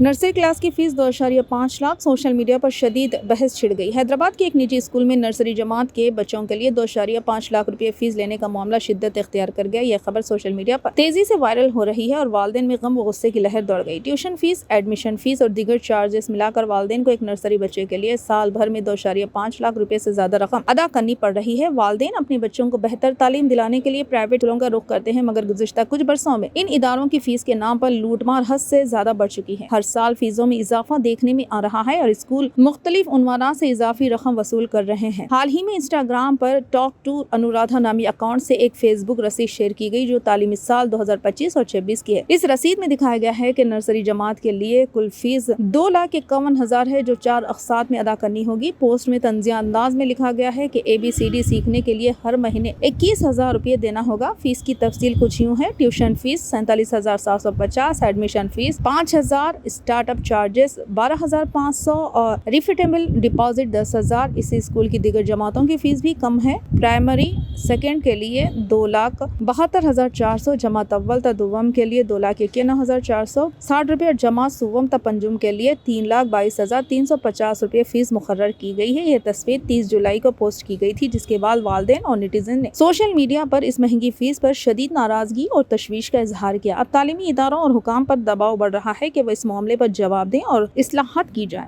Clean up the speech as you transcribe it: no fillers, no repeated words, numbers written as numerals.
Nursery class की fees 2.5 lakh, social media पर शदीद बहस छिड़ गई। हैदराबाद के एक निजी स्कूल में नर्सरी जमात के बच्चों के लिए 2.5 लाख रुपए फीस लेने का मामला शिद्दत इख्तियार कर गया। यह खबर सोशल मीडिया पर तेजी से वायरल हो रही है और वालिदैन में गम व गुस्से की लहर दौड़ गई। ट्यूशन फीस, एडमिशन फीस और दीगर चार्जेस मिलाकर वालिदैन को एक नर्सरी बच्चे के लिए साल भर में 2.5 लाख रुपए से ज्यादा रकम अदा करनी पड़ रही है। वालिदैन अपने बच्चों को बेहतर तालीम दिलाने के लिए प्राइवेट स्कूलों का रुख करते हैं, मगर गुज़िश्ता कुछ बरसों में इन इदारों की फीस के नाम पर लूटमार हद से ज्यादा बढ़ चुकी है। हर साल फीसों में इजाफा देखने में आ रहा है और स्कूल मुख्तलिफ उन्वानात से इजाफी रकम वसूल कर रहे हैं। हाल ही में इंस्टाग्राम पर टॉक टू अनुराधा नामी अकाउंट से एक फेसबुक रसीद शेयर की गई जो तालीमी साल 2025 और 26 की है। इस रसीद में दिखाया गया है कि नर्सरी जमात के लिए कुल फीस 2,51,000 है जो 4 अक़सात में अदा करनी होगी। पोस्ट में तंज़िया अंदाज में लिखा गया है कि ABCD सीखने के लिए हर महीने 21,000 रुपये देना होगा। फीस की तफसील कुछ यूँ है। Tuition fees 47,750, admission fees 5,000, startup charges 12,500 और रिफिटेबल डिपॉजिट 10,000। इसी स्कूल की दीगर जमातों की फीस भी कम है। प्राइमरी सेकेंड के लिए 2,72,400, जमात अव्वल ता दुवम के लिए 2,91,460 रुपये और जमात सुवम ता पंजुम के लिए 3,22,350 रुपये फीस मुकर्रर की गई है। यह तस्वीर 30 जुलाई को पोस्ट की गई थी, जिसके बाद वालिदैन और नेटिजन ने सोशल मीडिया पर इस महंगी फीस पर शदीद नाराजगी और तशवीश का इजहार किया। अब तालीमी इदारों और हुकाम पर दबाव बढ़ रहा है कि वह इस मामले पर जवाब दें और इस्लाहात की जाए।